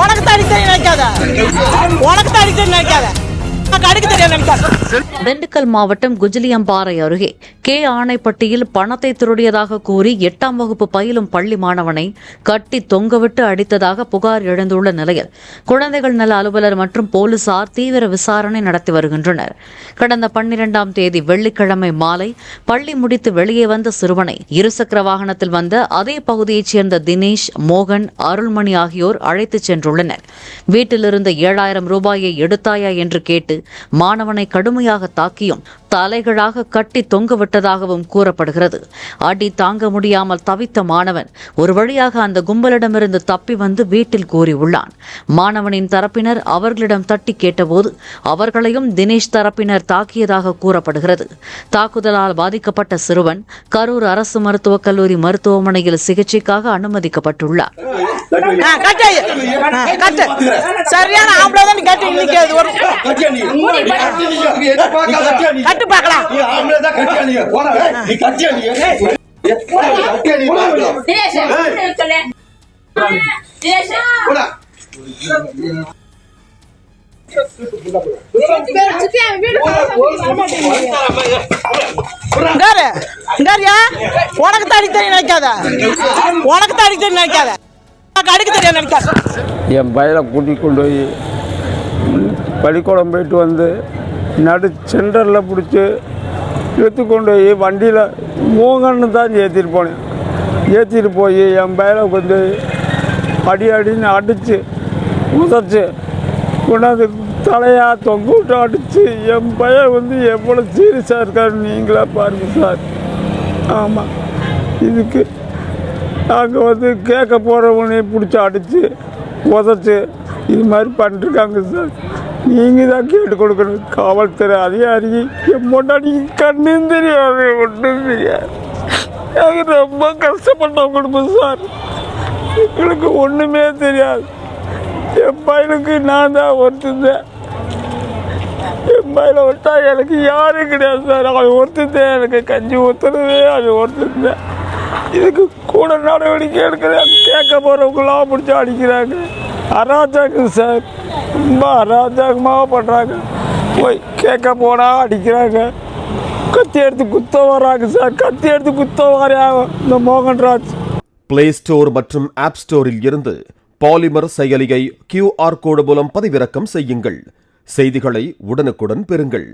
உனக்கு தான் அடிக்க நினைக்காத, உனக்கு தான் அடிக்க நினைக்காத. திண்டுக்கல் மாவட்டம் குஜிலியம்பாறை அருகே கே ஆணைப்பட்டியில் பணத்தை திருடியதாக கூறி 8ஆம் வகுப்பு பயிலும் பள்ளி மாணவனை கட்டி தொங்கவிட்டு அடித்ததாக புகார் எழுந்துள்ள நிலையில் குழந்தைகள் நல அலுவலர் மற்றும் போலீசார் தீவிர விசாரணை நடத்தி வருகின்றனர். கடந்த 12ஆம் தேதி வெள்ளிக்கிழமை மாலை பள்ளி முடித்து வெளியே வந்த சிறுவனை இருசக்கர வாகனத்தில் வந்த அதே பகுதியைச் சேர்ந்த தினேஷ், மோகன், அருள்மணி ஆகியோர் அழைத்துச் சென்றுள்ளனர். வீட்டிலிருந்த 7000 ரூபாயை எடுத்தாயா என்று கேட்டு மாணவனை கடுமையாக தாக்கியும் தலைகளாக கட்டி தொங்கவிட்டதாகவும் கூறப்படுகிறது. அடி தாங்க முடியாமல் தவித்த மாணவன் ஒரு வழியாக அந்த கும்பலிடமிருந்து தப்பி வந்து வீட்டில் கூறியுள்ளான். மாணவனின் தரப்பினர் அவர்களிடம் தட்டி கேட்டபோது அவர்களையும் தினேஷ் தரப்பினர் தாக்கியதாக கூறப்படுகிறது. தாக்குதலால் பாதிக்கப்பட்ட சிறுவன் கரூர் அரசு மருத்துவக் கல்லூரி மருத்துவமனையில் சிகிச்சைக்காக அனுமதிக்கப்பட்டுள்ளார். உனக்கு தான் அடிக்க நினைக்காத, உனக்கு தான் அடிக்க நினைக்காத. என் பையனை கூட்டிகிட்டு கொண்டு போய் பள்ளிக்கூடம் போயிட்டு வந்து நடு சென்டரில் பிடிச்சி எடுத்துக்கொண்டு போய் வண்டியில் மோகன்னு தான் ஏற்றிட்டு போனேன். ஏற்றிட்டு போய் என் பையனை வந்து அடின்னு அடித்து உதச்சி கொண்டாந்து தலையாக தொங்க விட்டு அடித்து என் பையன் வந்து எவ்வளோ சீரியஸாக இருக்காரு நீங்களா பாருங்க சார். ஆமாம், இதுக்கு நாங்கள் வந்து கேட்க போகிறவனையும் பிடிச்சி அடித்து உதச்சி இது மாதிரி பண்ணிருக்காங்க சார். நீங்கள் தான் கேட்டு கொடுக்கணும். காவல்துறை அதிகாரி என் முன்னாடி கண்ணும் தெரியாது, ஒன்றும் தெரியாது. நாங்கள் ரொம்ப கஷ்டப்பட்ட குடும்பம் சார். எங்களுக்கு ஒன்றுமே தெரியாது. என் பையனுக்கு நான் தான் ஒருத்தந்தேன். என் பையனை விட்டா எனக்கு யாரும் கிடையாது சார். அவன் ஒருத்தந்தேன், எனக்கு கஞ்சி ஊற்றுறது அது ஒருத்தந்தேன். இதுக்கு கூட நடவடிக்கை எடுக்கிறேன். கேட்க போகிறவங்களாம் பிடிச்சி அடிக்கிறாங்க. அராஜகம் சார், ரொம்ப அராஜகமாக பண்ணுறாங்க. போய் கேட்க போனால் அடிக்கிறாங்க. கத்தி எடுத்து குத்த வராங்க சார். கத்தி எடுத்து குத்த வராங்க இந்த மோகன்ராஜ். பிளே ஸ்டோர் மற்றும் ஆப் ஸ்டோரில் இருந்து பாலிமர் செயலியை QR கோடு மூலம் பதிவிறக்கம் செய்யுங்கள். செய்திகளை உடனுக்குடன் பெறுங்கள்.